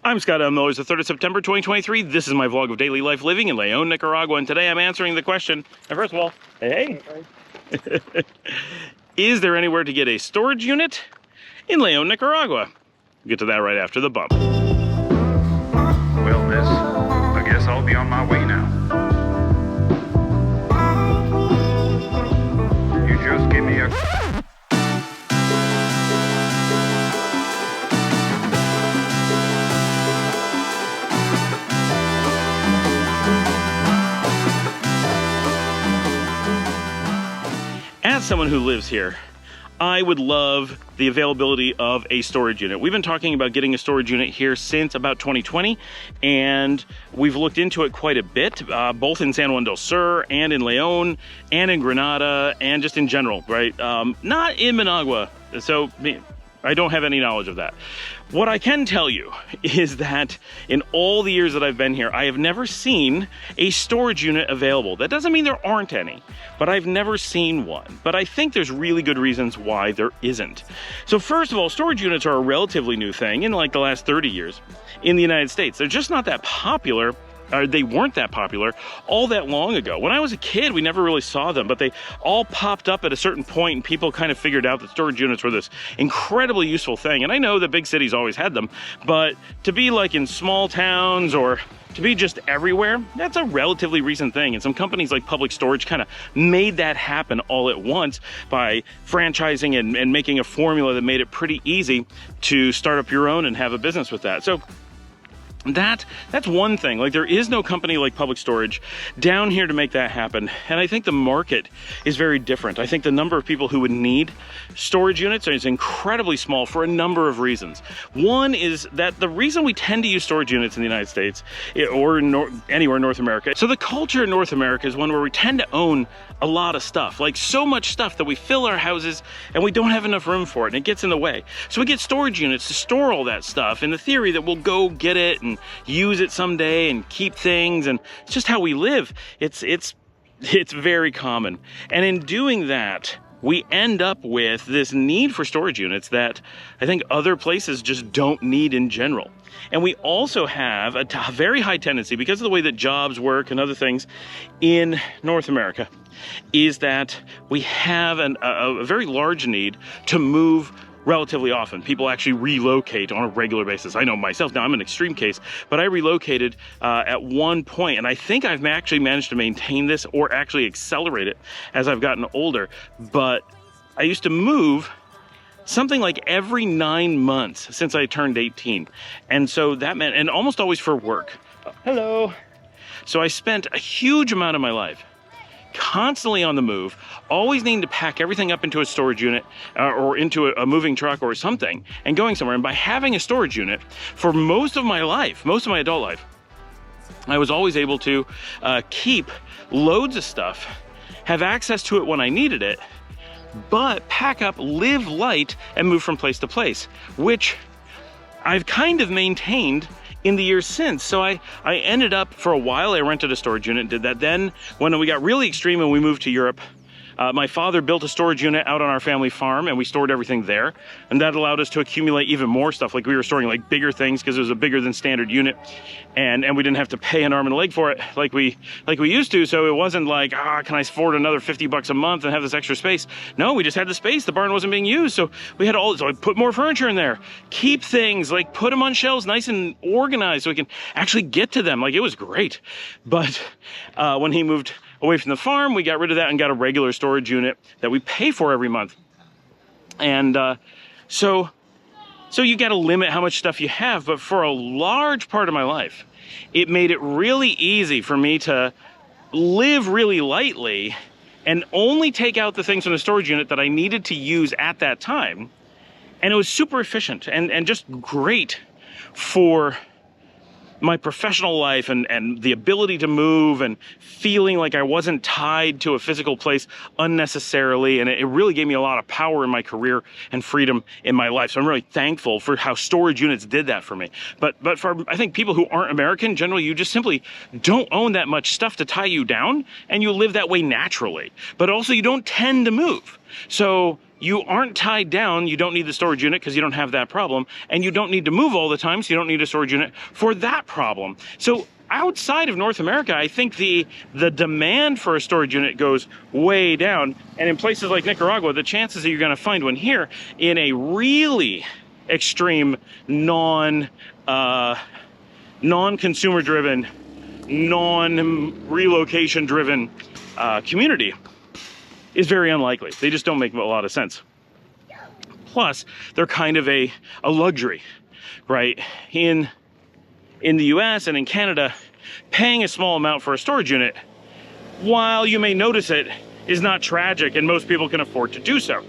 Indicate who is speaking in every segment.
Speaker 1: I'm Scott Miller. It's the 3rd of September, 2023. This is my vlog of daily life living in Leon, Nicaragua, and today I'm answering the question. And first of all, hey. Is there anywhere to get a storage unit in Leon, Nicaragua? We'll get to that right after the bump.
Speaker 2: Well, miss, I guess I'll be on my way now. You just give me a...
Speaker 1: As someone who lives here, I would love the availability of a storage unit. We've been talking about getting a storage unit here since about 2020, and we've looked into it quite a bit, both in San Juan del Sur and in Leon and in Granada and just in general, right? Not in Managua, so I don't have any knowledge of that. What I can tell you is that in all the years that I've been here, I have never seen a storage unit available. That doesn't mean there aren't any, but I've never seen one. But I think there's really good reasons why there isn't. So first of all, storage units are a relatively new thing in like the last 30 years in the United States. They're just not that popular. They weren't that popular all that long ago. When I was a kid, we never really saw them, but they all popped up at a certain point and people kind of figured out that storage units were this incredibly useful thing. And I know that big cities always had them, but to be like in small towns or to be just everywhere, that's a relatively recent thing. And some companies like Public Storage kind of made that happen all at once by franchising and making a formula that made it pretty easy to start up your own and have a business with that. So that's one thing. Like, there is no company like Public Storage down here to make that happen. And I think the market is very different. I think the number of people who would need storage units is incredibly small for a number of reasons. One is that the reason we tend to use storage units in the United States or anywhere in North America. So the culture in North America is one where we tend to own a lot of stuff, like so much stuff that we fill our houses and we don't have enough room for it and it gets in the way. So we get storage units to store all that stuff in the theory that we'll go get it and use it someday and keep things, and it's just how we live. It's very common. And in doing that, we end up with this need for storage units that I think other places just don't need in general. And we also have a very high tendency, because of the way that jobs work and other things in North America, is that we have a very large need to move relatively often. People actually relocate on a regular basis. I know myself, now I'm an extreme case, but I relocated at one point, and I think I've actually managed to maintain this or actually accelerate it as I've gotten older. But I used to move something like every 9 months since I turned 18. And so that meant, and almost always for work. Hello. So I spent a huge amount of my life constantly on the move, always needing to pack everything up into a storage unit or into a moving truck or something and going somewhere. And by having a storage unit for most of my life, most of my adult life, I was always able to keep loads of stuff, have access to it when I needed it, but pack up, live light, and move from place to place, which I've kind of maintained in the years since. So I ended up, for a while, I rented a storage unit, did that. Then when we got really extreme and we moved to Europe, my father built a storage unit out on our family farm and we stored everything there. And that allowed us to accumulate even more stuff. Like, we were storing like bigger things because it was a bigger than standard unit. And we didn't have to pay an arm and a leg for it like we used to. So it wasn't like, can I afford another $50 a month and have this extra space? No, we just had the space. The barn wasn't being used. So we had so I put more furniture in there, keep things, like put them on shelves nice and organized so we can actually get to them. Like, it was great. But when he moved away from the farm, we got rid of that and got a regular storage unit that we pay for every month. And so you got to limit how much stuff you have. But for a large part of my life, it made it really easy for me to live really lightly and only take out the things from the storage unit that I needed to use at that time. And it was super efficient and just great for my professional life and the ability to move and feeling like I wasn't tied to a physical place unnecessarily. And it really gave me a lot of power in my career and freedom in my life. So I'm really thankful for how storage units did that for me. But for, I think, people who aren't American, generally, you just simply don't own that much stuff to tie you down, and you live that way naturally. But also, you don't tend to move. So you aren't tied down. You don't need the storage unit because you don't have that problem, and you don't need to move all the time, so you don't need a storage unit for that problem. So outside of North America, I think the demand for a storage unit goes way down, and in places like Nicaragua, the chances that you're going to find one here in a really extreme non-consumer driven, non-relocation driven community is very unlikely. They just don't make a lot of sense. Plus, they're kind of a luxury, right? In the US and in Canada, paying a small amount for a storage unit, while you may notice it, is not tragic, and most people can afford to do so.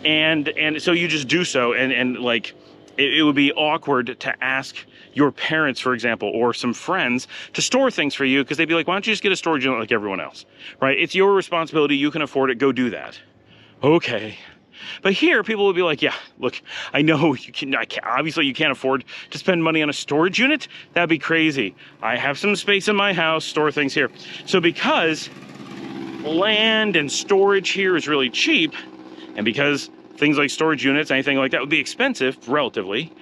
Speaker 1: And so you just do so, and like, it would be awkward to ask your parents, for example, or some friends to store things for you, because they'd be like, why don't you just get a storage unit like everyone else, right? It's your responsibility, you can afford it, go do that. Okay. But here, people would be like, yeah, look, I know obviously you can't afford to spend money on a storage unit. That'd be crazy. I have some space in my house, store things here. So because land and storage here is really cheap, and because things like storage units, anything like that would be expensive, relatively,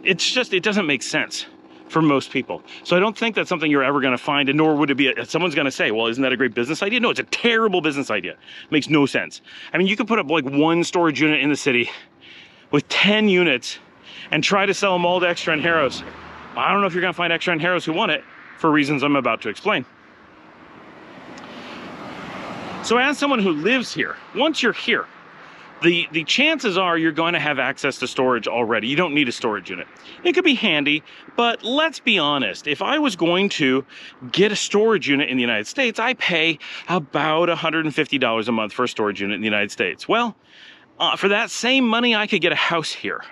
Speaker 1: it doesn't make sense for most people. So I don't think that's something you're ever going to find, and nor would it be, someone's going to say, well, isn't that a great business idea? No, it's a terrible business idea. It makes no sense. I mean, you could put up like one storage unit in the city with 10 units and try to sell them all to extra Heroes. I don't know if you're going to find extra Heroes who want it for reasons I'm about to explain. So as someone who lives here, once you're here, the chances are you're going to have access to storage already. You don't need a storage unit. It could be handy, but let's be honest. If I was going to get a storage unit in the United States, I pay about $150 a month for a storage unit in the United States. Well, for that same money, I could get a house here.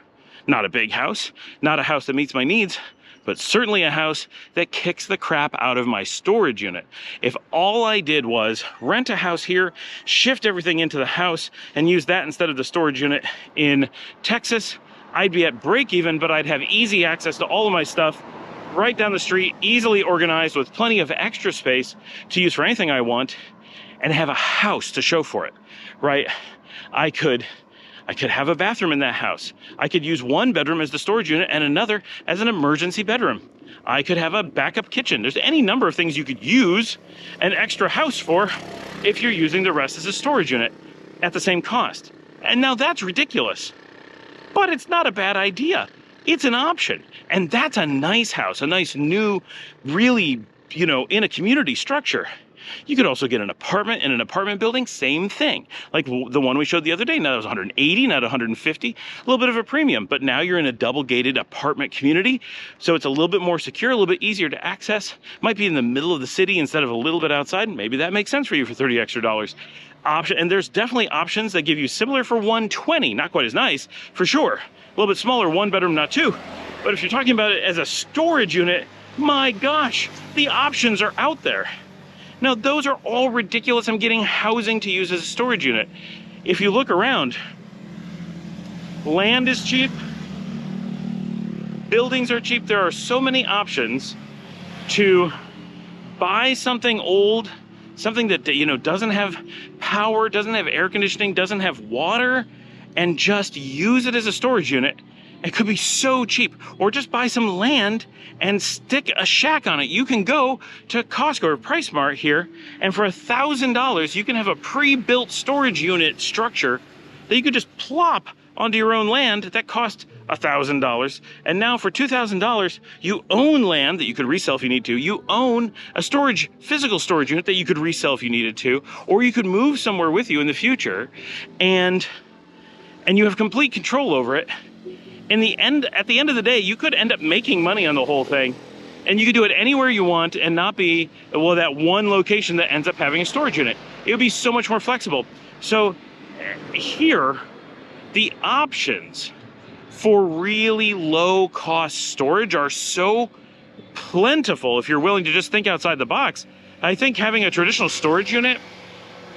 Speaker 1: Not a big house, not a house that meets my needs, but certainly a house that kicks the crap out of my storage unit. If all I did was rent a house here, shift everything into the house, and use that instead of the storage unit in Texas, I'd be at break even, but I'd have easy access to all of my stuff right down the street, easily organized with plenty of extra space to use for anything I want, and have a house to show for it, right? I could have a bathroom in that house. I could use one bedroom as the storage unit and another as an emergency bedroom. I could have a backup kitchen. There's any number of things you could use an extra house for if you're using the rest as a storage unit at the same cost. And now that's ridiculous, but it's not a bad idea. It's an option. And that's a nice house, a nice new, really, in a community structure. You could also get an apartment in an apartment building, same thing. Like the one we showed the other day, now it was 180, not 150, a little bit of a premium, but now you're in a double gated apartment community. So it's a little bit more secure, a little bit easier to access. Might be in the middle of the city instead of a little bit outside. Maybe that makes sense for you for $30 extra. And there's definitely options that give you similar for $120, not quite as nice, for sure. A little bit smaller, one bedroom, not two. But if you're talking about it as a storage unit, my gosh, the options are out there. Now, those are all ridiculous. I'm getting housing to use as a storage unit. If you look around, land is cheap, buildings are cheap. There are so many options to buy something old, something that, doesn't have power, doesn't have air conditioning, doesn't have water, and just use it as a storage unit. It could be so cheap. Or just buy some land and stick a shack on it. You can go to Costco or PriceSmart here, and for $1,000, you can have a pre-built storage unit structure that you could just plop onto your own land that cost $1,000. And now for $2,000, you own land that you could resell if you need to. You own a physical storage unit that you could resell if you needed to, or you could move somewhere with you in the future, and you have complete control over it. At the end of the day, you could end up making money on the whole thing, and you could do it anywhere you want and not be, well, that one location that ends up having a storage unit. It would be so much more flexible. So here, the options for really low cost storage are so plentiful if you're willing to just think outside the box. I think having a traditional storage unit,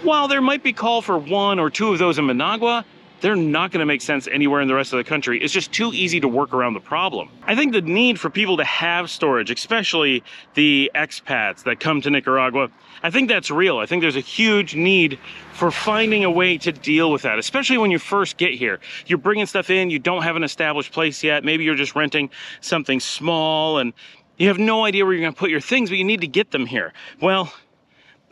Speaker 1: while there might be call for one or two of those in Managua, they're not going to make sense anywhere in the rest of the country. It's just too easy to work around the problem. I think the need for people to have storage, especially the expats that come to Nicaragua, I think that's real. I think there's a huge need for finding a way to deal with that, especially when you first get here. You're bringing stuff in, you don't have an established place yet. Maybe you're just renting something small and you have no idea where you're going to put your things, but you need to get them here. Well,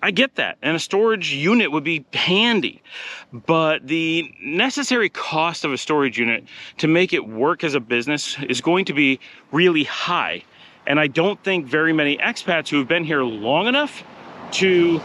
Speaker 1: I get that, and a storage unit would be handy, but the necessary cost of a storage unit to make it work as a business is going to be really high. And I don't think very many expats who have been here long enough to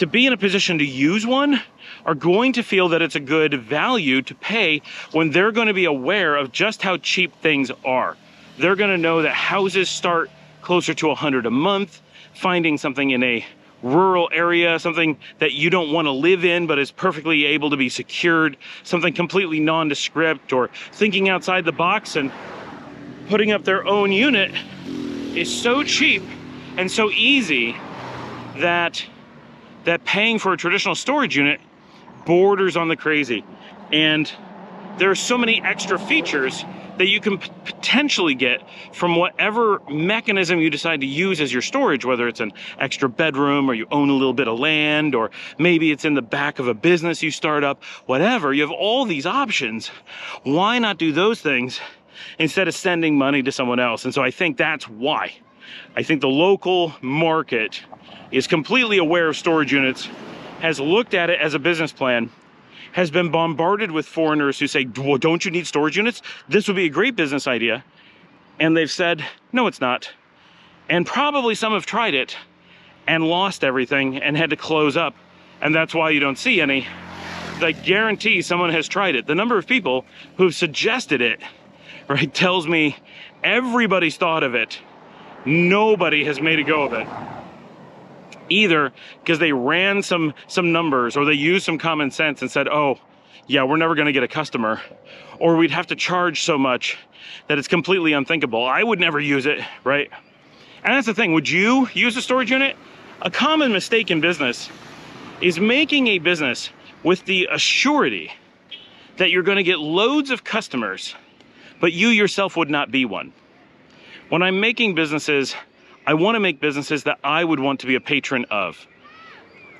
Speaker 1: be in a position to use one are going to feel that it's a good value to pay when they're going to be aware of just how cheap things are. They're going to know that houses start closer to 100 a month. Finding something in a rural area, something that you don't want to live in but is perfectly able to be secured, something completely nondescript, or thinking outside the box and putting up their own unit is so cheap and so easy that paying for a traditional storage unit borders on the crazy. And there are so many extra features that you can potentially get from whatever mechanism you decide to use as your storage, whether it's an extra bedroom or you own a little bit of land, or maybe it's in the back of a business you start up, whatever. You have all these options. Why not do those things instead of sending money to someone else? And so I think that's why. I think the local market is completely aware of storage units, has looked at it as a business plan, has been bombarded with foreigners who say, well, don't you need storage units? This would be a great business idea. And they've said, no, it's not. And probably some have tried it and lost everything and had to close up. And that's why you don't see any. I guarantee someone has tried it. The number of people who've suggested it, right, tells me everybody's thought of it. Nobody has made a go of it. Either because they ran some numbers, or they used some common sense and said, oh, yeah, we're never going to get a customer, or we'd have to charge so much that it's completely unthinkable. I would never use it, right? And that's the thing. Would you use a storage unit? A common mistake in business is making a business with the assurity that you're going to get loads of customers, but you yourself would not be one. When I'm making businesses, I want to make businesses that I would want to be a patron of.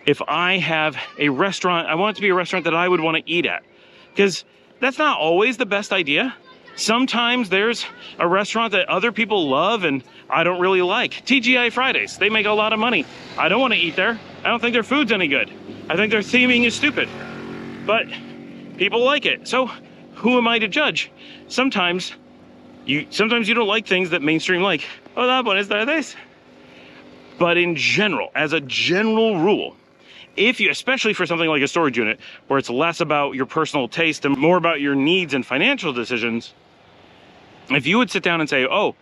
Speaker 1: If I have a restaurant, I want it to be a restaurant that I would want to eat at. Because that's not always the best idea. Sometimes there's a restaurant that other people love and I don't really like. TGI Fridays, they make a lot of money. I don't want to eat there. I don't think their food's any good. I think their theming is stupid. But people like it. So who am I to judge? Sometimes you don't like things that mainstream like. Hola, buenas tardes. But in general, as a general rule, if you, especially for something like a storage unit, where it's less about your personal taste and more about your needs and financial decisions, if you would sit down and say, oh,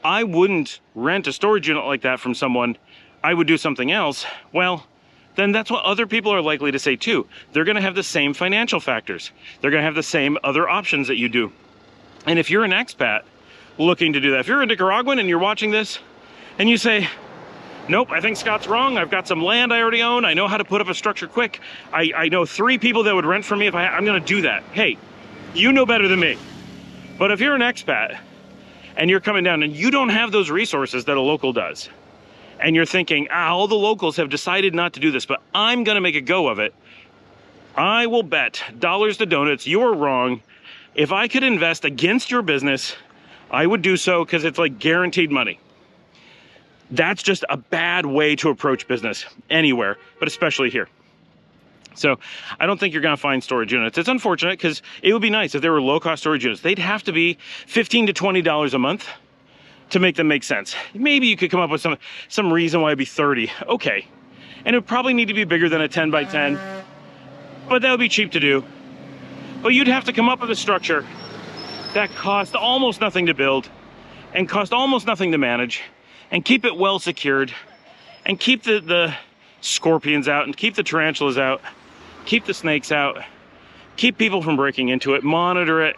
Speaker 1: I wouldn't rent a storage unit like that from someone, I would do something else, well, then that's what other people are likely to say too. They're gonna have the same financial factors. They're gonna have the same other options that you do. And if you're an expat looking to do that, if you're a Nicaraguan and you're watching this and you say, nope, I think Scott's wrong. I've got some land I already own. I know how to put up a structure quick. I know 3 people that would rent from me if I'm gonna do that. Hey, you know better than me. But if you're an expat and you're coming down and you don't have those resources that a local does, and you're thinking, all the locals have decided not to do this, but I'm gonna make a go of it, I will bet dollars to donuts you're wrong. If I could invest against your business, I would do so, because it's like guaranteed money. That's just a bad way to approach business anywhere, but especially here. So I don't think you're gonna find storage units. It's unfortunate, because it would be nice if there were low-cost storage units. They'd have to be $15 to $20 a month to make them make sense. Maybe you could come up with some reason why it'd be 30. Okay. And it would probably need to be bigger than a 10 by 10, but that would be cheap to do. But you'd have to come up with a structure that cost almost nothing to build and cost almost nothing to manage, and keep it well secured, and keep the scorpions out, and keep the tarantulas out, keep the snakes out, keep people from breaking into it, monitor it,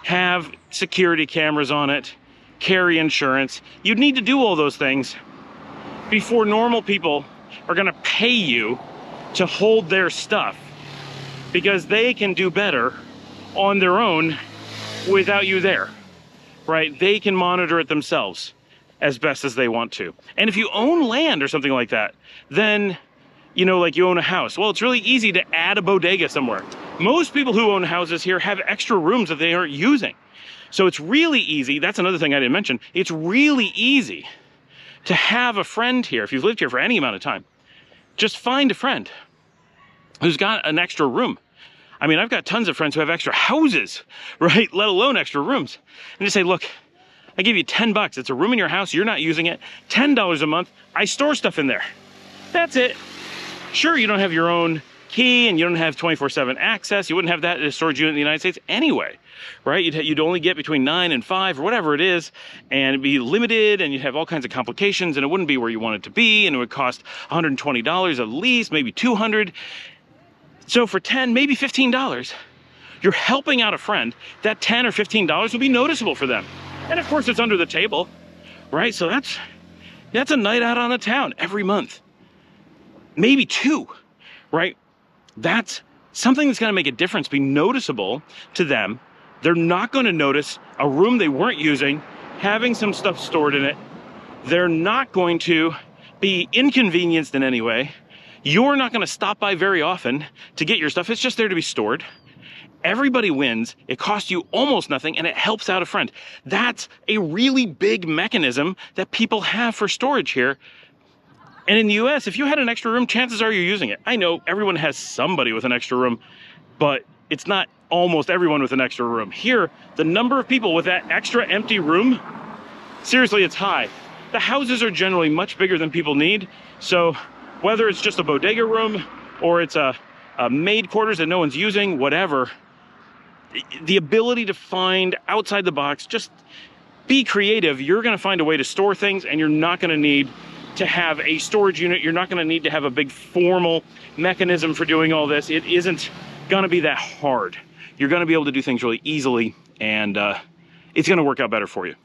Speaker 1: have security cameras on it, carry insurance. You'd need to do all those things before normal people are gonna pay you to hold their stuff. because they can do better on their own without you there, right? They can monitor it themselves as best as they want to. And if you own land or something like that, then, you know, like you own a house, well, it's really easy to add a bodega somewhere. Most people who own houses here have extra rooms that they aren't using. So it's really easy. That's another thing I didn't mention. It's really easy to have a friend here. If you've lived here for any amount of time, just find a friend who's got an extra room. I mean, I've got tons of friends who have extra houses, right? Let alone extra rooms. And just say, look, I give you 10 bucks. It's a room in your house. You're not using it. $10 a month. I store stuff in there. That's it. Sure, you don't have your own key and you don't have 24/7 access. You wouldn't have that at a storage unit in the United States anyway, right? You'd only get between 9 and 5 or whatever it is, and it'd be limited, and you'd have all kinds of complications, and it wouldn't be where you want it to be, and it would cost $120 at least, maybe $200. So for $10, maybe $15, you're helping out a friend. That $10 or $15 will be noticeable for them. And of course it's under the table, right? So that's a night out on the town every month. Maybe 2, right? That's something that's gonna make a difference, be noticeable to them. They're not gonna notice a room they weren't using, having some stuff stored in it. They're not going to be inconvenienced in any way. You're not gonna stop by very often to get your stuff. It's just there to be stored. Everybody wins. It costs you almost nothing, and it helps out a friend. That's a really big mechanism that people have for storage here. And in the US, if you had an extra room, chances are you're using it. I know everyone has somebody with an extra room, but it's not almost everyone with an extra room. Here, the number of people with that extra empty room, seriously, it's high. The houses are generally much bigger than people need. So whether it's just a bodega room or it's a maid quarters that no one's using, whatever, the ability to find outside the box, just be creative. You're gonna find a way to store things, and you're not gonna need to have a storage unit. You're not gonna need to have a big formal mechanism for doing all this. It isn't gonna be that hard. You're gonna be able to do things really easily, and it's gonna work out better for you.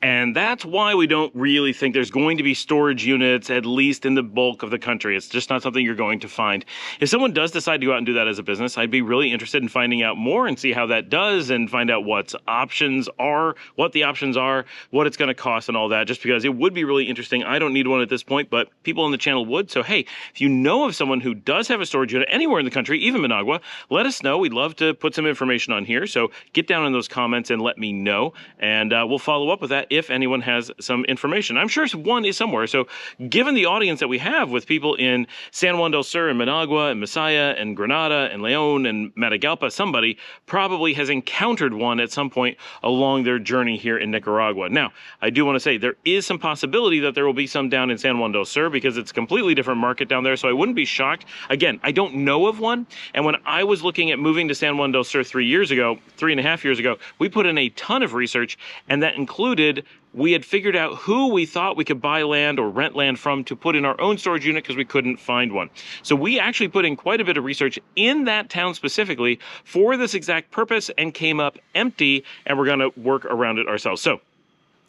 Speaker 1: And that's why we don't really think there's going to be storage units, at least in the bulk of the country. It's just not something you're going to find. If someone does decide to go out and do that as a business, I'd be really interested in finding out more and see how that does, and find out what options are, what the options are, what it's going to cost and all that, just because it would be really interesting. I don't need one at this point, but people on the channel would. So hey, if you know of someone who does have a storage unit anywhere in the country, even Managua, let us know. We'd love to put some information on here. So get down in those comments and let me know, and we'll follow up with that if anyone has some information. I'm sure one is somewhere. So given the audience that we have with people in San Juan del Sur and Managua and Masaya and Granada and Leon and Matagalpa, somebody probably has encountered one at some point along their journey here in Nicaragua. Now, I do want to say there is some possibility that there will be some down in San Juan del Sur, because it's a completely different market down there. So I wouldn't be shocked. Again, I don't know of one. And when I was looking at moving to San Juan del Sur 3.5 years ago, we put in a ton of research, and that included, we had figured out who we thought we could buy land or rent land from to put in our own storage unit, because we couldn't find one. So we actually put in quite a bit of research in that town specifically for this exact purpose, and came up empty, and we're going to work around it ourselves. So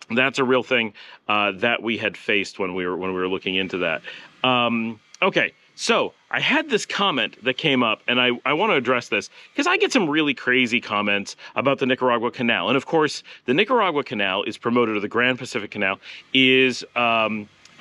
Speaker 1: that's a real thing that we had faced when we were looking into that. Okay. So I had this comment that came up, and I want to address this because I get some really crazy comments about the Nicaragua Canal. And of course, the Nicaragua Canal is promoted, or the Grand Pacific Canal is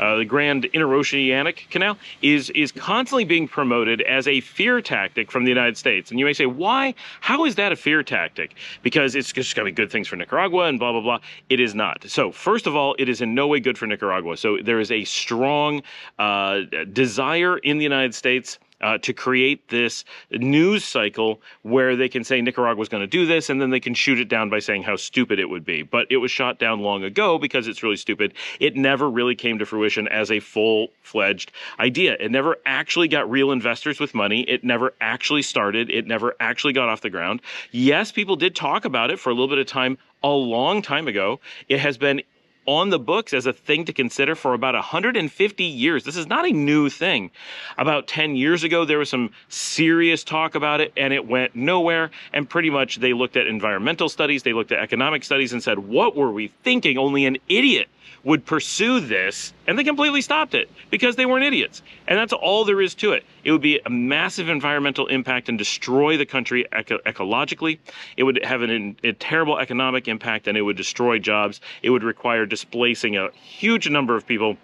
Speaker 1: the Grand Interoceanic Canal is constantly being promoted as a fear tactic from the United States. And you may say, why? How is that a fear tactic? Because it's just going to be good things for Nicaragua and blah, blah, blah. It is not. So first of all, it is in no way good for Nicaragua. So there is a strong desire in the United States to create this news cycle where they can say Nicaragua's going to do this, and then they can shoot it down by saying how stupid it would be. But it was shot down long ago because it's really stupid. It never really came to fruition as a full-fledged idea. It never actually got real investors with money. It never actually started. It never actually got off the ground. Yes, people did talk about it for a little bit of time a long time ago. It has been on the books as a thing to consider for about 150 years. This is not a new thing. About 10 years ago, there was some serious talk about it, and it went nowhere. And pretty much they looked at environmental studies, they looked at economic studies, and said, what were we thinking? Only an idiot would pursue this. And they completely stopped it because they weren't idiots. And that's all there is to it. It would be a massive environmental impact and destroy the country ecologically. It would have a terrible economic impact, and it would destroy jobs. It would require displacing a huge number of people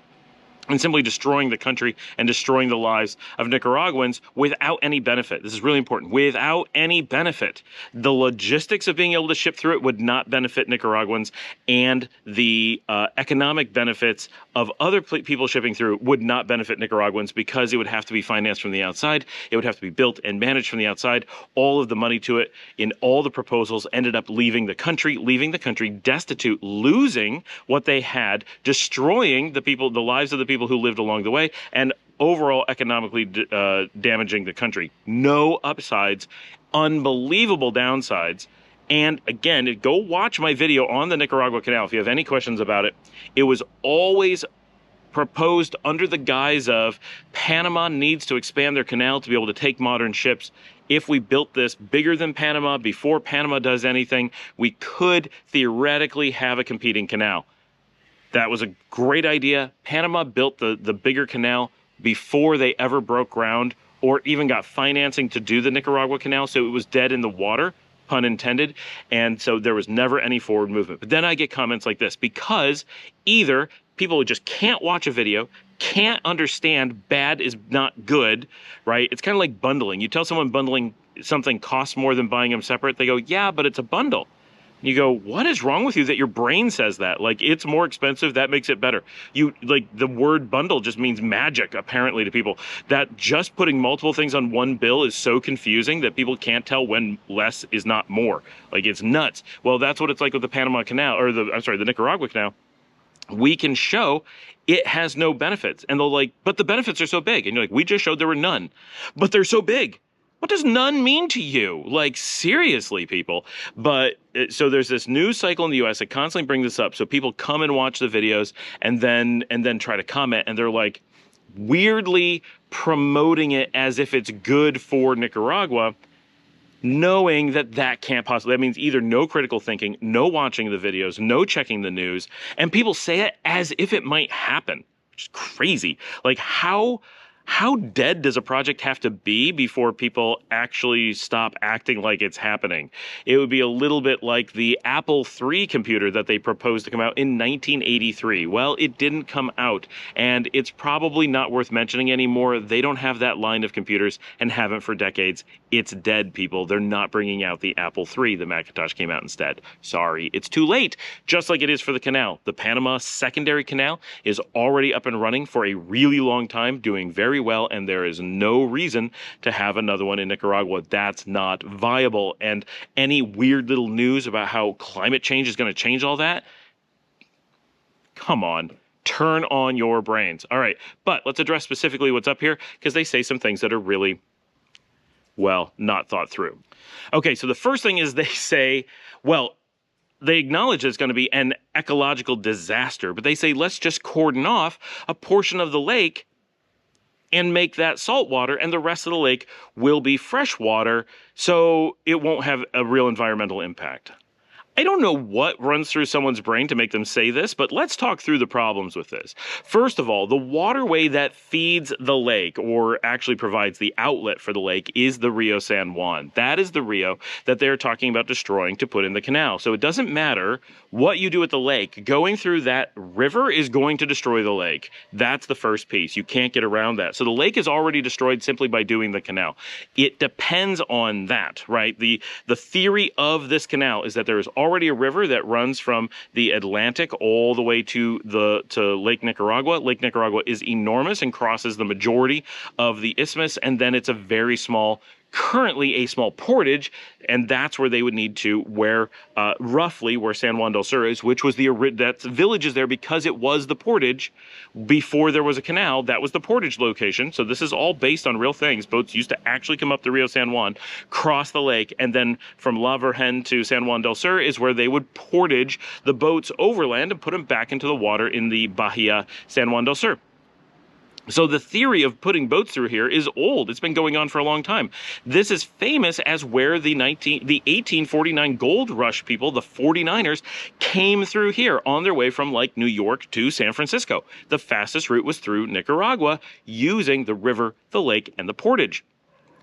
Speaker 1: and simply destroying the country and destroying the lives of Nicaraguans without any benefit. This is really important. Without any benefit. The logistics of being able to ship through it would not benefit Nicaraguans, and the economic benefits of other people shipping through would not benefit Nicaraguans, because it would have to be financed from the outside. It would have to be built and managed from the outside. All of the money to it in all the proposals ended up leaving the country destitute, losing what they had, destroying the lives of the people who lived along the way, and overall economically damaging the country. No upsides, unbelievable downsides. And again, go watch my video on the Nicaragua Canal if you have any questions about it. It was always proposed under the guise of Panama needs to expand their canal to be able to take modern ships. If we built this bigger than Panama before Panama does anything, we could theoretically have a competing canal. That was a great idea. Panama built the bigger canal before they ever broke ground or even got financing to do the Nicaragua Canal, so it was dead in the water, pun intended, and so there was never any forward movement. But then I get comments like this, because either people just can't watch a video, can't understand bad is not good, right? It's kind of like bundling. You tell someone bundling something costs more than buying them separate, they go, yeah, but it's a bundle. You go, what is wrong with you that your brain says that? Like, it's more expensive, that makes it better. The word bundle just means magic, apparently, to people. That just putting multiple things on one bill is so confusing that people can't tell when less is not more. Like, it's nuts. Well, that's what it's like with the Panama Canal, or the Nicaragua Canal. We can show it has no benefits. And they'll like, but the benefits are so big. And you're like, we just showed there were none. But they're so big. What does none mean to you? Like, seriously, people. But so there's this news cycle in the US that constantly brings this up. So people come and watch the videos and then try to comment, and they're like weirdly promoting it as if it's good for Nicaragua, knowing that can't possibly, that means either no critical thinking, no watching the videos, no checking the news, and people say it as if it might happen, which is crazy. Like, how dead does a project have to be before people actually stop acting like it's happening? It would be a little bit like the Apple III computer that they proposed to come out in 1983. Well, it didn't come out, and it's probably not worth mentioning anymore. They don't have that line of computers and haven't for decades. It's dead, people. They're not bringing out the Apple III. The Macintosh came out instead. Sorry, it's too late. Just like it is for the canal. The Panama Secondary Canal is already up and running for a really long time, doing very well, and there is no reason to have another one in Nicaragua. That's not viable. And any weird little news about how climate change is going to change all that, come on, turn on your brains. All right, but let's address specifically what's up here, because they say some things that are really, well, not thought through. Okay, so the first thing is they say, well, they acknowledge it's going to be an ecological disaster, but they say, let's just cordon off a portion of the lake and make that salt water, and the rest of the lake will be fresh water, so it won't have a real environmental impact. I don't know what runs through someone's brain to make them say this, but let's talk through the problems with this. First of all, the waterway that feeds the lake, or actually provides the outlet for the lake, is the Rio San Juan. That is the Rio that they're talking about destroying to put in the canal. So it doesn't matter what you do with the lake. Going through that river is going to destroy the lake. That's the first piece. You can't get around that. So the lake is already destroyed simply by doing the canal. It depends on that, right? The theory of this canal is that there is already a river that runs from the Atlantic all the way to Lake Nicaragua. Lake Nicaragua is enormous and crosses the majority of the isthmus, and then it's currently a small portage, and that's where they would need to, roughly where San Juan del Sur is, which was that village is there because it was the portage before there was a canal. That was the portage location. So this is all based on real things. Boats used to actually come up the Rio San Juan, cross the lake, and then from La Virgen to San Juan del Sur is where they would portage the boats overland and put them back into the water in the Bahia San Juan del Sur. So the theory of putting boats through here is old. It's been going on for a long time. This is famous as where the 1849 gold rush people, the 49ers, came through here on their way from like New York to San Francisco. The fastest route was through Nicaragua using the river, the lake, and the portage.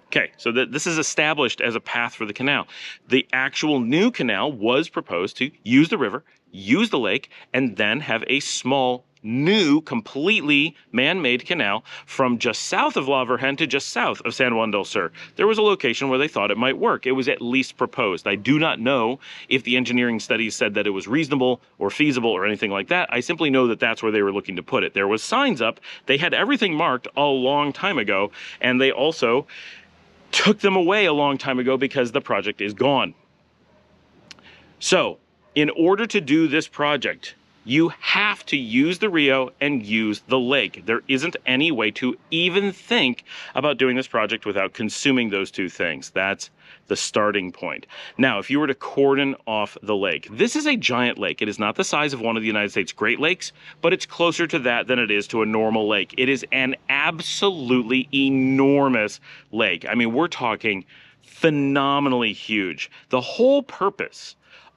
Speaker 1: Okay, so this is established as a path for the canal. The actual new canal was proposed to use the river, use the lake, and then have a small, new, completely man-made canal from just south of La Virgen to just south of San Juan del Sur. There was a location where they thought it might work. It was at least proposed. I do not know if the engineering studies said that it was reasonable or feasible or anything like that. I simply know that that's where they were looking to put it. There was signs up. They had everything marked a long time ago, and they also took them away a long time ago because the project is gone. So, in order to do this project, you have to use the Rio and use the lake. There isn't any way to even think about doing this project without consuming those two things. That's the starting point. Now, if you were to cordon off the lake, this is a giant lake. It is not the size of one of the United States Great Lakes, but it's closer to that than it is to a normal lake. It is an absolutely enormous lake. I mean, we're talking phenomenally huge. The whole purpose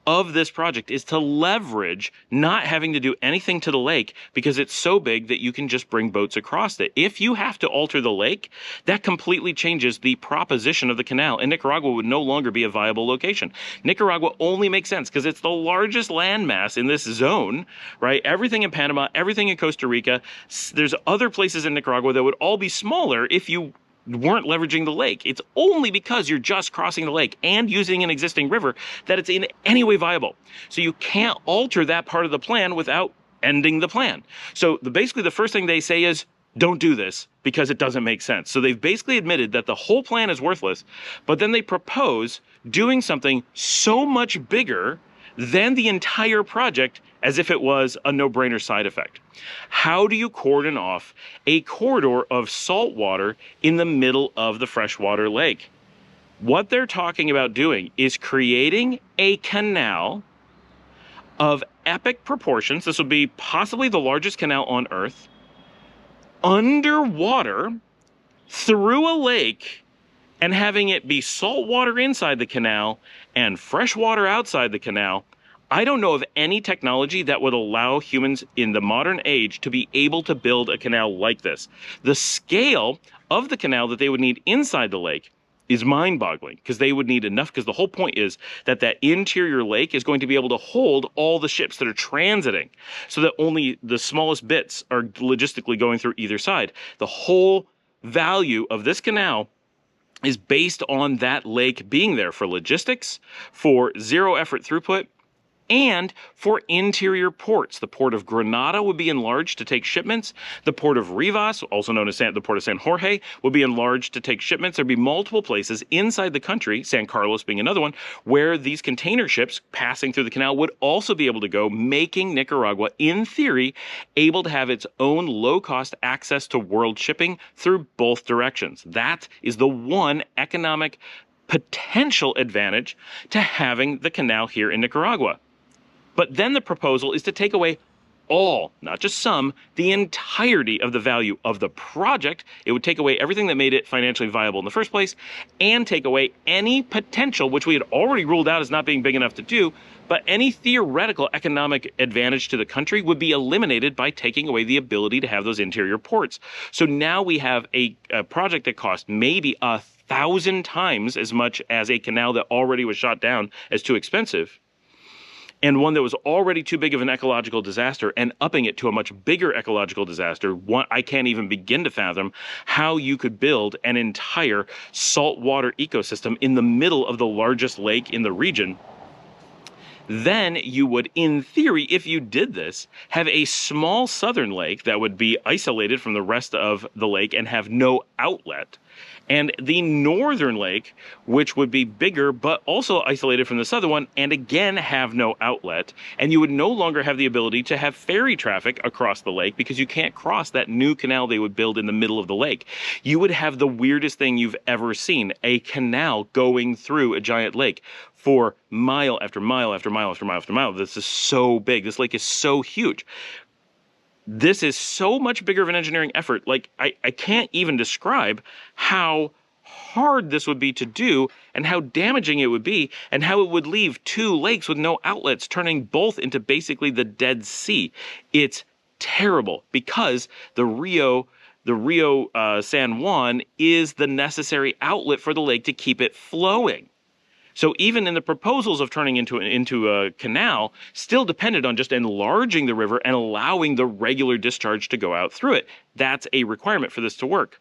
Speaker 1: of this project is to leverage not having to do anything to the lake because it's so big that you can just bring boats across it. If you have to alter the lake, that completely changes the proposition of the canal, and Nicaragua would no longer be a viable location. Nicaragua only makes sense because it's the largest landmass in this zone, right? Everything in Panama, everything in Costa Rica. There's other places in Nicaragua that would all be smaller if you weren't leveraging the lake. It's only because you're just crossing the lake and using an existing river that it's in any way viable. So you can't alter that part of the plan without ending the plan. So basically the first thing they say is, don't do this because it doesn't make sense. So they've basically admitted that the whole plan is worthless, but then they propose doing something so much bigger than the entire project as if it was a no-brainer side effect. How do you cordon off a corridor of salt water in the middle of the freshwater lake? What they're talking about doing is creating a canal of epic proportions. This would be possibly the largest canal on Earth, underwater, through a lake, and having it be salt water inside the canal and fresh water outside the canal. I don't know of any technology that would allow humans in the modern age to be able to build a canal like this. The scale of the canal that they would need inside the lake is mind-boggling because they would need enough, because the whole point is that that interior lake is going to be able to hold all the ships that are transiting so that only the smallest bits are logistically going through either side. The whole value of this canal is based on that lake being there for logistics, for zero effort throughput, and for interior ports. The port of Granada would be enlarged to take shipments. The port of Rivas, also known as the port of San Jorge, would be enlarged to take shipments. There'd be multiple places inside the country, San Carlos being another one, where these container ships passing through the canal would also be able to go, making Nicaragua, in theory, able to have its own low-cost access to world shipping through both directions. That is the one economic potential advantage to having the canal here in Nicaragua. But then the proposal is to take away all, not just some, the entirety of the value of the project. It would take away everything that made it financially viable in the first place and take away any potential, which we had already ruled out as not being big enough to do, but any theoretical economic advantage to the country would be eliminated by taking away the ability to have those interior ports. So now we have a project that cost maybe 1,000 times as much as a canal that already was shot down as too expensive, and one that was already too big of an ecological disaster, and upping it to a much bigger ecological disaster. I can't even begin to fathom how you could build an entire saltwater ecosystem in the middle of the largest lake in the region. Then you would, in theory, if you did this, have a small southern lake that would be isolated from the rest of the lake and have no outlet. And the northern lake, which would be bigger, but also isolated from the southern one, and again have no outlet. And you would no longer have the ability to have ferry traffic across the lake because you can't cross that new canal they would build in the middle of the lake. You would have the weirdest thing you've ever seen, a canal going through a giant lake for mile after mile after mile after mile after mile. This is so big. This lake is so huge. This is so much bigger of an engineering effort. Like, I can't even describe how hard this would be to do and how damaging it would be and how it would leave two lakes with no outlets, turning both into basically the Dead Sea. It's terrible because the Rio San Juan is the necessary outlet for the lake to keep it flowing. So even in the proposals of turning into a canal, still depended on just enlarging the river and allowing the regular discharge to go out through it. That's a requirement for this to work.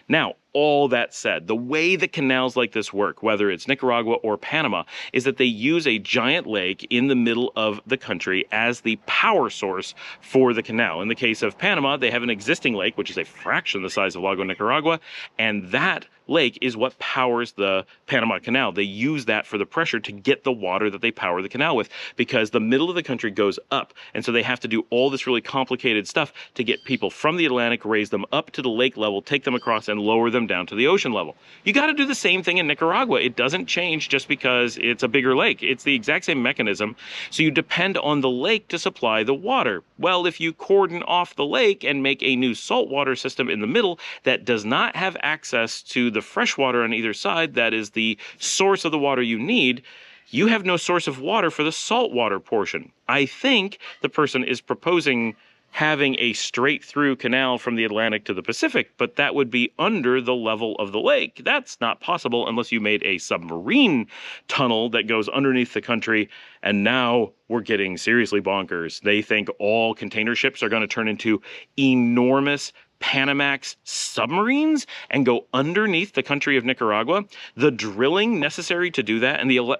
Speaker 1: Now, all that said, the way that canals like this work, whether it's Nicaragua or Panama, is that they use a giant lake in the middle of the country as the power source for the canal. In the case of Panama, they have an existing lake, which is a fraction the size of Lago Nicaragua, and that lake is what powers the Panama Canal. They use that for the pressure to get the water that they power the canal with, because the middle of the country goes up, and so they have to do all this really complicated stuff to get people from the Atlantic, raise them up to the lake level, take them across, and lower them down to the ocean level. You got to do the same thing in Nicaragua. It doesn't change just because it's a bigger lake. It's the exact same mechanism. So you depend on the lake to supply the water. Well, if you cordon off the lake and make a new saltwater system in the middle that does not have access to the fresh water on either side, that is the source of the water you need, you have no source of water for the saltwater portion. I think the person is proposing having a straight through canal from the Atlantic to the Pacific, but that would be under the level of the lake. That's not possible unless you made a submarine tunnel that goes underneath the country. And now we're getting seriously bonkers. They think all container ships are going to turn into enormous Panamax submarines and go underneath the country of Nicaragua. The drilling necessary to do that and the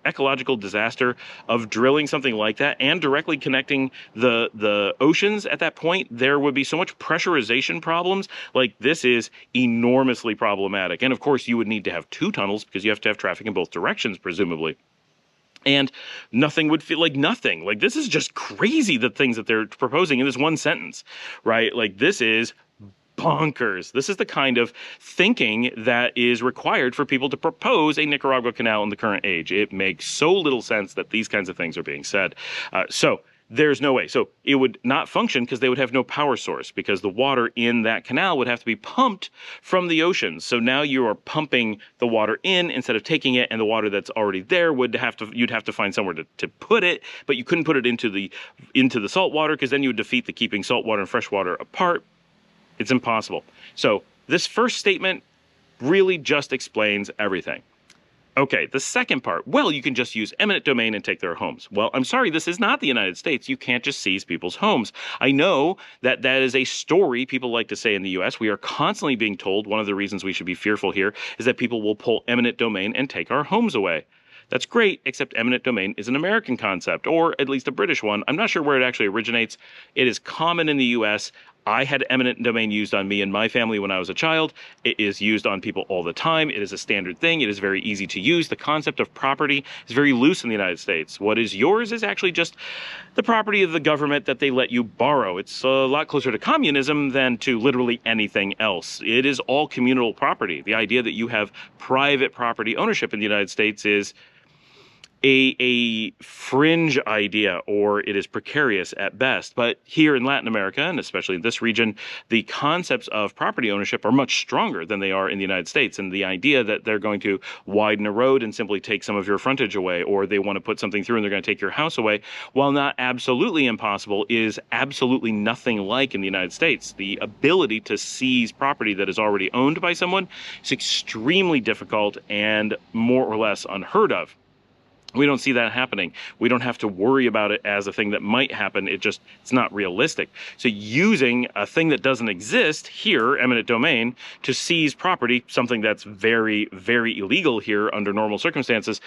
Speaker 1: ecological disaster of drilling something like that and directly connecting the oceans at that point, there would be so much pressurization problems. Like, this is enormously problematic. And of course, you would need to have two tunnels because you have to have traffic in both directions, presumably. And nothing would feel like nothing. Like, this is just crazy, the things that they're proposing in this one sentence, right? Like, this is bonkers. This is the kind of thinking that is required for people to propose a Nicaragua canal in the current age. It makes so little sense that these kinds of things are being said. So there's no way. So it would not function because they would have no power source, because the water in that canal would have to be pumped from the ocean. So now you are pumping the water in instead of taking it, and the water that's already there you'd have to find somewhere to put it, but you couldn't put it into the salt water, because then you would defeat the keeping salt water and fresh water apart. It's impossible. So this first statement really just explains everything. Okay, the second part, well, you can just use eminent domain and take their homes. Well, I'm sorry, this is not the United States. You can't just seize people's homes. I know that is a story people like to say in the U.S. We are constantly being told one of the reasons we should be fearful here is that people will pull eminent domain and take our homes away. That's great, except eminent domain is an American concept, or at least a British one. I'm not sure where it actually originates. It is common in the U.S. I had eminent domain used on me and my family when I was a child. It is used on people all the time. It is a standard thing. It is very easy to use. The concept of property is very loose in the United States. What is yours is actually just the property of the government that they let you borrow. It's a lot closer to communism than to literally anything else. It is all communal property. The idea that you have private property ownership in the United States is a fringe idea, or it is precarious at best. But here in Latin America, and especially in this region, the concepts of property ownership are much stronger than they are in the United States. And the idea that they're going to widen a road and simply take some of your frontage away, or they want to put something through and they're going to take your house away, while not absolutely impossible, is absolutely nothing like in the United States. The ability to seize property that is already owned by someone is extremely difficult and more or less unheard of. We don't see that happening. We don't have to worry about it as a thing that might happen. It's not realistic. So using a thing that doesn't exist here, eminent domain, to seize property, something that's very, very illegal here under normal circumstances,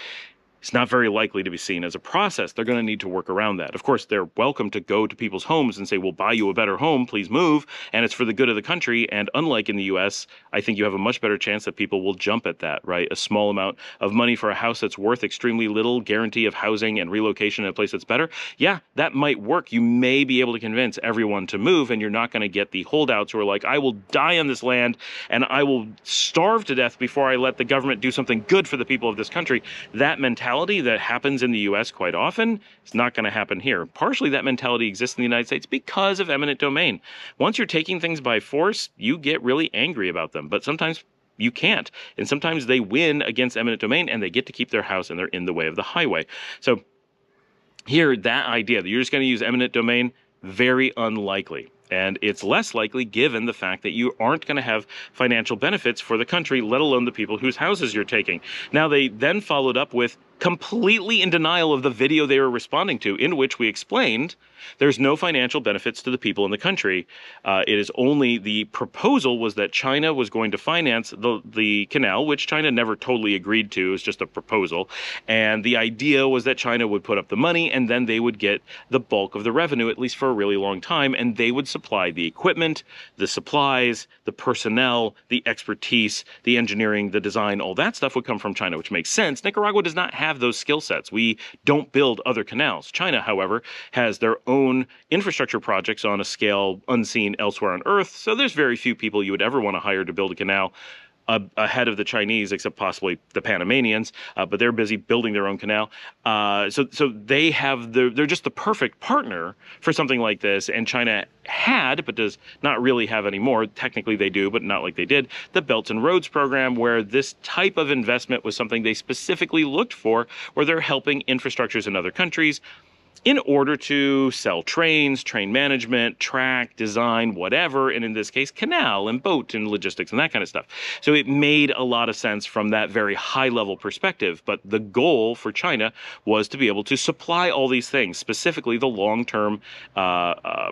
Speaker 1: it's not very likely to be seen as a process. They're going to need to work around that. Of course, they're welcome to go to people's homes and say, we'll buy you a better home, please move, and it's for the good of the country. And unlike in the US, I think you have a much better chance that people will jump at that, right? A small amount of money for a house that's worth extremely little, guarantee of housing and relocation in a place that's better. Yeah, that might work. You may be able to convince everyone to move, and you're not going to get the holdouts who are like, I will die on this land and I will starve to death before I let the government do something good for the people of this country. That mentality mentality that happens in the US quite often is not going to happen here. Partially that mentality exists in the United States because of eminent domain. Once you're taking things by force, you get really angry about them, but sometimes you can't. And sometimes they win against eminent domain and they get to keep their house and they're in the way of the highway. So here, that idea that you're just going to use eminent domain, very unlikely. And it's less likely given the fact that you aren't going to have financial benefits for the country, let alone the people whose houses you're taking. Now, they then followed up with completely in denial of the video they were responding to, in which we explained there's no financial benefits to the people in the country. It is only the proposal was that China was going to finance the canal, which China never totally agreed to. It was just a proposal. And the idea was that China would put up the money and then they would get the bulk of the revenue, at least for a really long time, and they would supply the equipment, the supplies, the personnel, the expertise, the engineering, the design, all that stuff would come from China, which makes sense. Nicaragua does not have those skill sets. We don't build other canals. China, however, has their own infrastructure projects on a scale unseen elsewhere on Earth, so there's very few people you would ever want to hire to build a canal ahead of the Chinese, except possibly the Panamanians, but they're busy building their own canal. So they have they're just the perfect partner for something like this. And China had, but does not really have anymore. Technically they do, but not like they did. The Belt and Roads program, where this type of investment was something they specifically looked for, where they're helping infrastructures in other countries in order to sell trains, train management, track, design, whatever, and in this case, canal and boat and logistics and that kind of stuff. So it made a lot of sense from that very high-level perspective, but the goal for China was to be able to supply all these things, specifically the long-term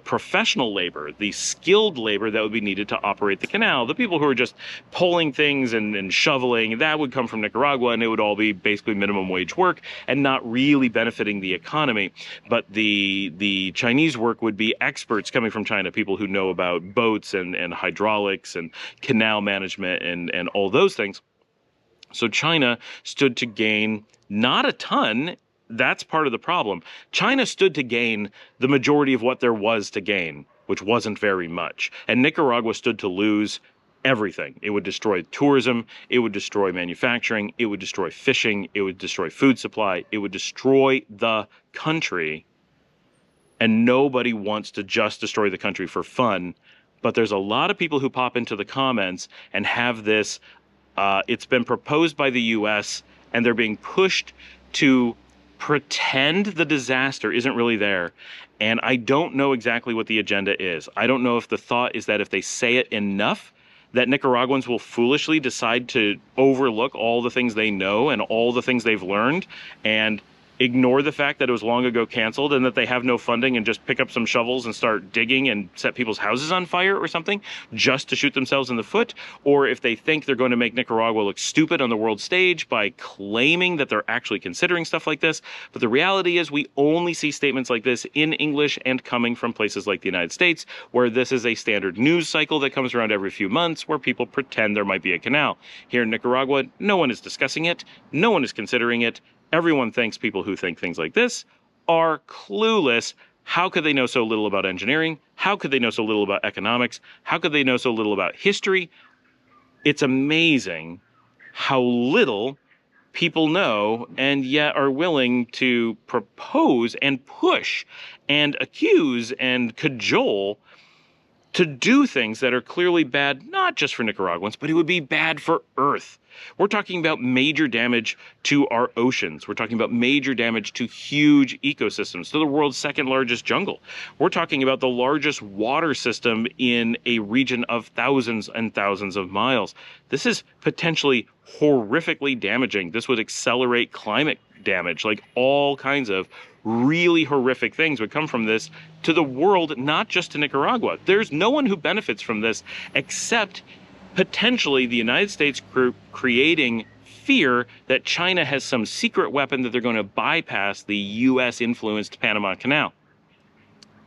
Speaker 1: professional labor, the skilled labor that would be needed to operate the canal. The people who are just pulling things and shoveling, that would come from Nicaragua, and it would all be basically minimum wage work and not really benefiting the economy. But the Chinese work would be experts coming from China, people who know about boats and hydraulics and canal management and all those things. So China stood to gain not a ton. That's part of the problem. China stood to gain the majority of what there was to gain, which wasn't very much. And Nicaragua stood to lose everything. It would destroy tourism, it would destroy manufacturing, it would destroy fishing, it would destroy food supply, it would destroy the country. And nobody wants to just destroy the country for fun. But there's a lot of people who pop into the comments and have this, it's been proposed by the US and they're being pushed to pretend the disaster isn't really there. And I don't know exactly what the agenda is. I don't know if the thought is that if they say it enough, that Nicaraguans will foolishly decide to overlook all the things they know and all the things they've learned and ignore the fact that it was long ago canceled and that they have no funding and just pick up some shovels and start digging and set people's houses on fire or something just to shoot themselves in the foot, or if they think they're going to make Nicaragua look stupid on the world stage by claiming that they're actually considering stuff like this. But the reality is we only see statements like this in English and coming from places like the United States, where this is a standard news cycle that comes around every few months where people pretend there might be a canal. Here in Nicaragua, no one is discussing it, no one is considering it. Everyone thinks people who think things like this are clueless. How could they know so little about engineering? How could they know so little about economics? How could they know so little about history? It's amazing how little people know and yet are willing to propose and push and accuse and cajole to do things that are clearly bad, not just for Nicaraguans, but it would be bad for Earth. We're talking about major damage to our oceans. We're talking about major damage to huge ecosystems, to the world's second largest jungle. We're talking about the largest water system in a region of thousands and thousands of miles. This is potentially horrifically damaging. This would accelerate climate damage, like all kinds of really horrific things would come from this to the world, not just to Nicaragua. There's no one who benefits from this except potentially the United States creating fear that China has some secret weapon that they're going to bypass the US-influenced Panama Canal.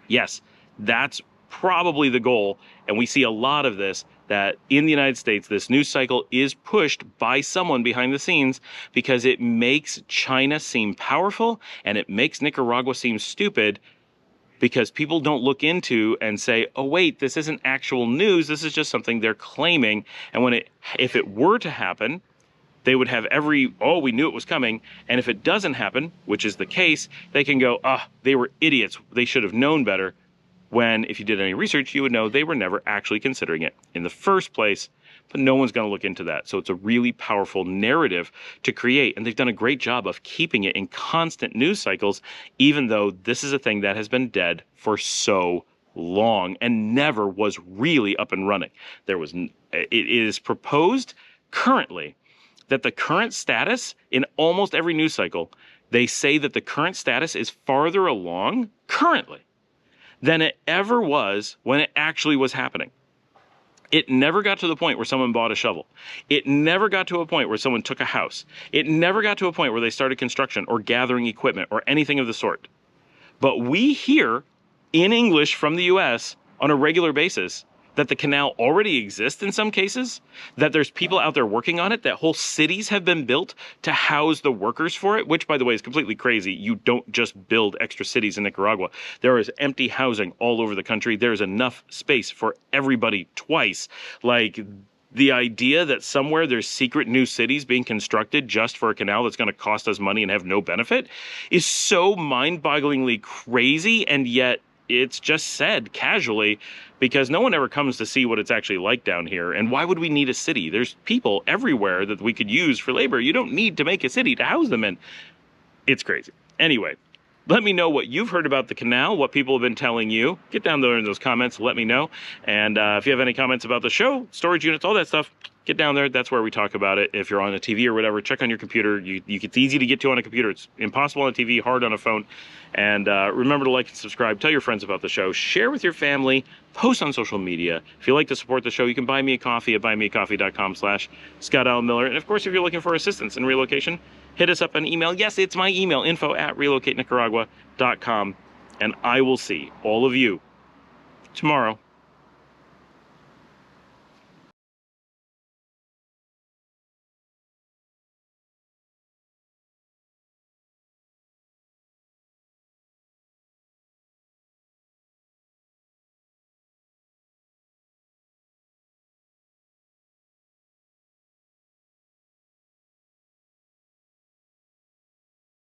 Speaker 1: Yes, that's probably the goal, and we see a lot of this, that in the United States, this news cycle is pushed by someone behind the scenes because it makes China seem powerful and it makes Nicaragua seem stupid, because people don't look into and say, oh wait, this isn't actual news, this is just something they're claiming. And if it were to happen, they would have oh, we knew it was coming. And if it doesn't happen, which is the case, they can go, they were idiots. They should have known better. When if you did any research, you would know they were never actually considering it in the first place, but no one's going to look into that. So it's a really powerful narrative to create, and they've done a great job of keeping it in constant news cycles, even though this is a thing that has been dead for so long and never was really up and running. It is proposed currently that the current status in almost every news cycle, they say that the current status is farther along currently than it ever was when it actually was happening. It never got to the point where someone bought a shovel. It never got to a point where someone took a house. It never got to a point where they started construction or gathering equipment or anything of the sort. But we hear in English from the US on a regular basis that the canal already exists in some cases, that there's people out there working on it, that whole cities have been built to house the workers for it, which, by the way, is completely crazy. You don't just build extra cities in Nicaragua. There is empty housing all over the country. There's enough space for everybody twice. Like, the idea that somewhere there's secret new cities being constructed just for a canal that's going to cost us money and have no benefit is so mind-bogglingly crazy, and yet it's just said casually because no one ever comes to see what it's actually like down here. And why would we need a city? There's people everywhere that we could use for labor. You don't need to make a city to house them in. It's crazy. Anyway, let me know what you've heard about the canal, what people have been telling you. Get down there in those comments, let me know. And if you have any comments about the show, storage units, all that stuff, get down there. That's where we talk about it. If you're on a TV or whatever, check on your computer. It's easy to get to on a computer. It's impossible on a TV, hard on a phone. And remember to like and subscribe. Tell your friends about the show. Share with your family. Post on social media. If you like to support the show, you can buy me a coffee at buymeacoffee.com/Scott Allen Miller. And of course, if you're looking for assistance in relocation, hit us up on email. Yes, it's my email, info@relocatenicaragua.com. And I will see all of you tomorrow.